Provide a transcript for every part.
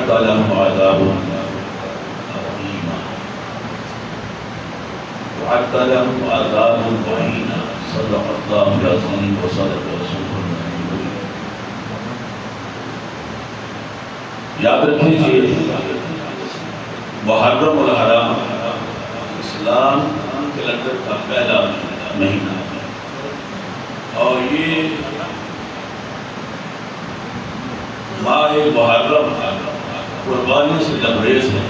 لهم عذاب أليم وأعد لهم عذاب مهين صدق الله العظيم وصدق رسوله النبي الكريم. یاد رکھیے محرم الحرام اسلام کیلنڈر کا پہلا مہینہ اور یہ ماہ محرم قربانی سے لبریز ہے.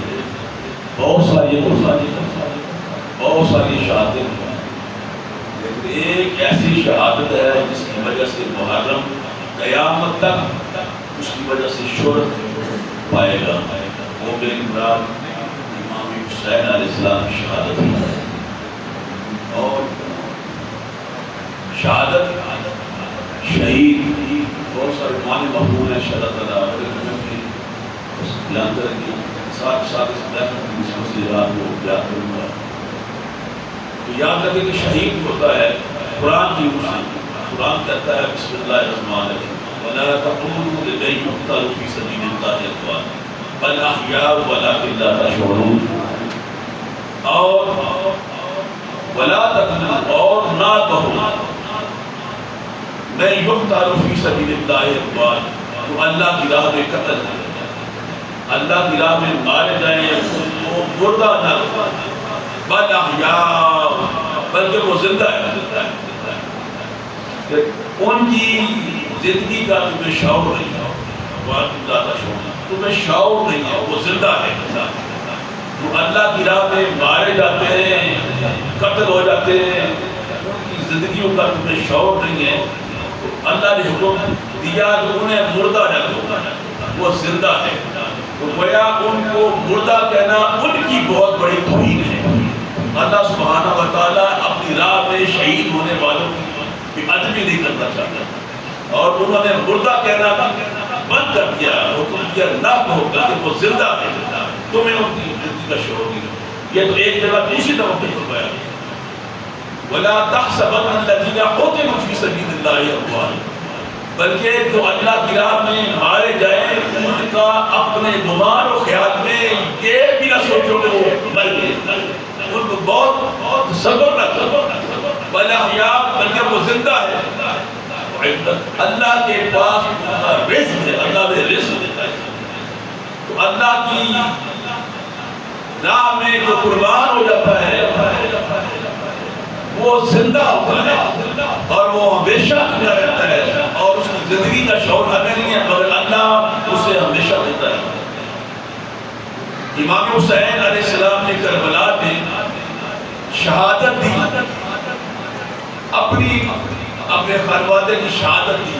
بہت ساری قربانی بہت ساری شہادت ہیں، لیکن ایک ایسی شہادت ہے جس کی وجہ سے محرم قیامت تک اس کی وجہ سے شہرت پائے گا. وہ میری مراد امام حسین علیہ السلام کی شہادت ہے. اور شہادت شہید بہت سارے معنی مفہوم ہیں. شہادت اللہ بیان کریں گے ساتھ ساتھ اس رات کو بیان کروں گا. تو یاد رکھیں کہ شہید ہوتا ہے قرآن کی روشنی. قرآن کہتا ہے بسم اللہ الرحمن الرحیم وَلَا تَقُولُوا لِمَن يُقْتَلُ فِي سَبِيلِ اللَّهِ أَمْوَاتٌ بَلْ أَحْيَاءٌ وَلَٰكِن لَّا تَشْعُرُونَ. اور وَلَا تَقُولُوا اور نہ کہو مَن يُقْتَلُ فِي سَبِيلِ اللَّهِ أَمْوَاتٌ تو اللہ کی راہ میں قتل ہے، اللہ کی راہ میں مارے جائیں وہ مردہ نہ بل احیاء بلکہ وہ زندہ ہے. ان کی زندگی کا تمہیں شعور نہیں ہے، تمہیں شعور نہیں ہے، وہ زندہ ہے. وہ اللہ کی راہ میں مارے جاتے ہیں، قتل ہو جاتے ہیں، ان کی زندگیوں کا تمہیں شعور نہیں ہے. تو اللہ نے حکم دیا کہ انہیں مردہ نہ کہو، وہ زندہ ہے. تو گویا ان کو مردہ کہنا ان کی بہت بڑی توہین ہے. اللہ سبحانہ و تعالیٰ اپنی راہ میں شہید ہونے والوں کی ادبی نہیں کرنا چاہتا اور انہوں نے مردہ کہنا بند کر دیا. حکم کیا نہ کہو کہ وہ زندہ ہے، تمہیں ان کی زندگی کا شعور نہیں. یہ تو ایک جگہ دوسری طرف نہیں فرمایا وَلَا تَحْسَبَنَّ الَّذِينَ قُتِلُوا فِي سَبِيلِ اللَّهِ أَمْوَاتٌ بلکہ جو اللہ کی راہ میں مارے جائیں ان کا اپنے گمان و خیال میں یہ بھی نہ سوچو کہ وہ مر گئے. ان کو بہت صبر نہ کرو بل احیاء بلکہ وہ زندہ ہے. اللہ کے پاس رزق ہے، اللہ نے رزق دیتا ہے. تو اللہ کی راہ میں جو قربان ہو جاتا ہے وہ زندہ ہوتا ہے اور وہ ہمیشہ زندہ رہتا ہے اور اس کی زندگی کا شعور ہمیں نہیں ہے مگر اللہ اسے ہمیشہ دیتا ہے. امام حسین علیہ السلام نے کربلا میں شہادت دی، اپنے خانوادے کی شہادت دی.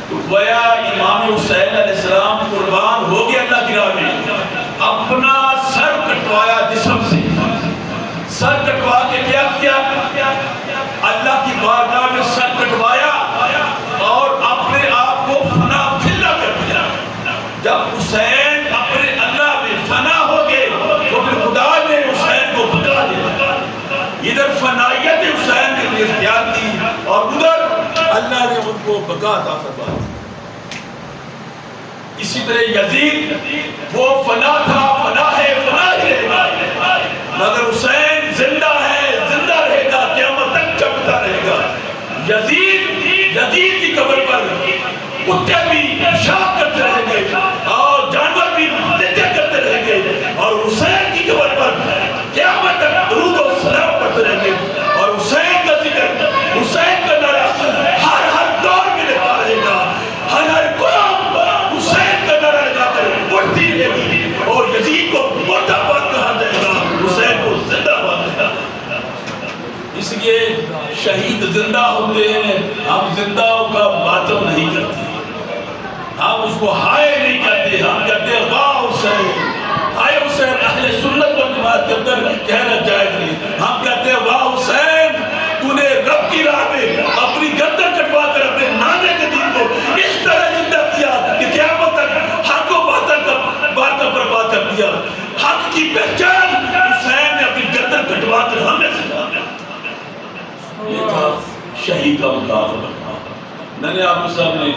تو گویا امام حسین علیہ السلام قربان ہو گیا اللہ کی راہ میں، اپنا سر کٹوایا جسم سے، سر کٹوا کے کیا اللہ کی بارگاہ میں سر کٹوایا اور اپنے آپ کو فنا فلا کر دیا. جب حسین اپنے اللہ میں فنا ہو گئے تو پھر خدا نے حسین کو بقا دیا. ادھر فنائیت حسین نے بھی اختیار کی اور ادھر اللہ نے ان کو بقا عطا فرما دی. اسی طرح یزید وہ فنا تھا، فنا ہے، فنا ہی رہے گا، مگر حسین زندہ ہے، زندہ رہے گا، قیامت تک چمکتا رہے گا. یزید کی قبر پر کتے بھی شاہ کرتے رہیں گے اور جانور بھی نتیہ کرتے رہیں گے اور حسین کی قبر پر قیامت تک درود و سلام پڑھتے رہیں گے اور حسین کا ذکر، حسین کا نعرہ ہر دور میں لگتا رہے گا. ہر قوم حسین کا نعرہ لگا کر اٹھتی رہے گی اور یزید کو مردہ باد کہا جائے گا، حسین کو زندہ باد کہا. اس لیے شہید زندہ ہوتے ہیں، ہم زندہوں کا ماتم نہیں کرتے، ہم اس کو ہائے نہیں کہتے، ہم کہتے ہیں واہ حسین، ہائے حسین اہل سنت والجماعت کے اندر کہنا جائز نہیں. ہم کہتے ہیں واہ حسین تو نے رب کی راہ میں اپنی گردن کٹوا کر اپنے نانے کے دین کو اس طرح زندہ کیا کہ قیامت تک حق و باطل کا برباد کر دیا. حق کی پہچان حسین نے اپنی گردن کٹوا کر ہمیں سکھا دیا. یہ تھا شہید کا مقابلہ. میں نے آپ کے سامنے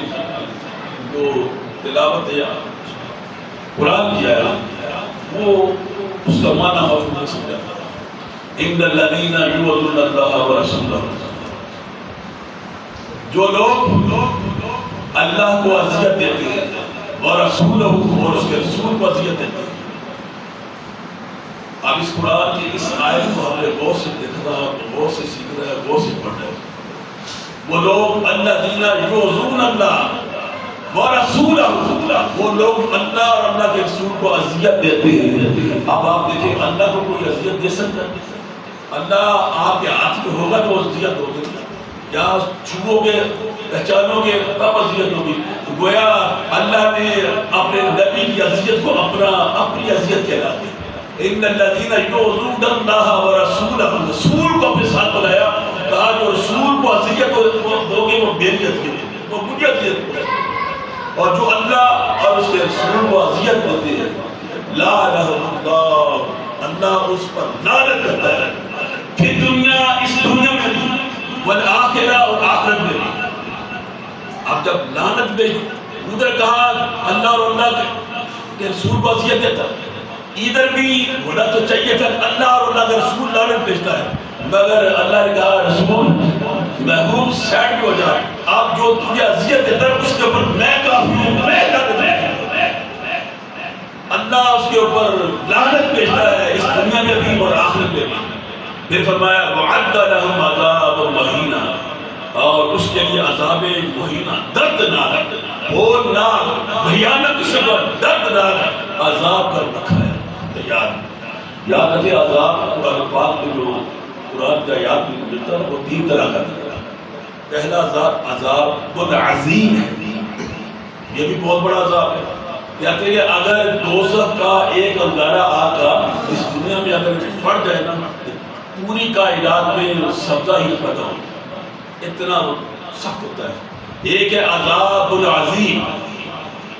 جو تلاوت ہے قرآن کی آیت وہ اس کا معنی مفہوم نہیں سمجھاتا. ان الذین یؤذون اللہ ورسولہ، جو لوگ اللہ کو اذیت دیتے ہیں ورسولہ اور اس کے رسول کو اذیت دیتے ہیں. اب اس قرآن کی اس آیت کو ہم نے غور سے دیکھنا، غور سے سیکھنا ہے، غور سے پڑھنا ہے. وہ لوگ الذین یؤذون اللہ ورسولہ، وہ لوگ اللہ اور اللہ کے رسول کو اذیت دیتے ہیں. اب آپ دیکھیں اللہ کو کوئی اذیت دے سکتا ہے؟ اللہ آپ کے ہاتھ میں ہوگا تو اذیت ہوگی، یا چھوؤ گے پہچانو گے تب اذیت ہوگی. گویا اللہ نے اپنے نبی کی اذیت کو اپنی اذیت کہلا دی. ان الذین یؤذون اللہ ورسولہ، رسول کو اپنے ساتھ بلایا، کہا جو رسول کو اذیت دو گے وہ میری اذیت ہوگی، وہ مجھے اذیت ہوگی. اور جو اللہ اور اس کے رسول کو اذیت دیتے ہیں لعنہ اللہ، اللہ اس پر لعنت کرتا ہے پھر دنیا، اس دنیا میں بھی والآخرہ، اور آخرت میں بھی. اب جب لعنت میں ادھر کہا اللہ اور اللہ کے رسول کو اذیت دیتا، ادھر بھی ہونا تو چاہیے تھا اللہ اور اللہ کا رسول لعنت بھیجتا ہے، مگر اللہ نے کہا رسول محبوب سیٹ ہو جائے، آپ جو تجھے اذیت دیتا ہے اس کے اوپر میں کافی ہوں، میں لعنت بھیجتا ہوں. اللہ اس کے اوپر لعنت بھیجتا ہے اس دنیا میں بھی اور آخرت میں بھی. پھر فرمایا وَعَدَّ لَهُمْ عَذَابًا مَهِينًا، اور اس کے لیے عذاب مہینہ، دردناک، ہولناک، بھیانک شکل، دردناک عذاب کر رکھا ہے. یاد رکھے عذاب قرآن پاک میں جو قرآن کا یاد ملتا ہے وہ 3 طرح کا ہے. پہلا عذاب العظیم ہے، یہ بھی بہت بڑا عذاب ہے. کہتے ہیں کہ اگر دوزخ کا ایک انگارہ آگ کا اس دنیا میں اگر پڑ جائے نا، پوری کائنات میں سبزہ ہی پیدا ہو، اتنا سخت ہوتا ہے. ایک ہے عذاب العظیم،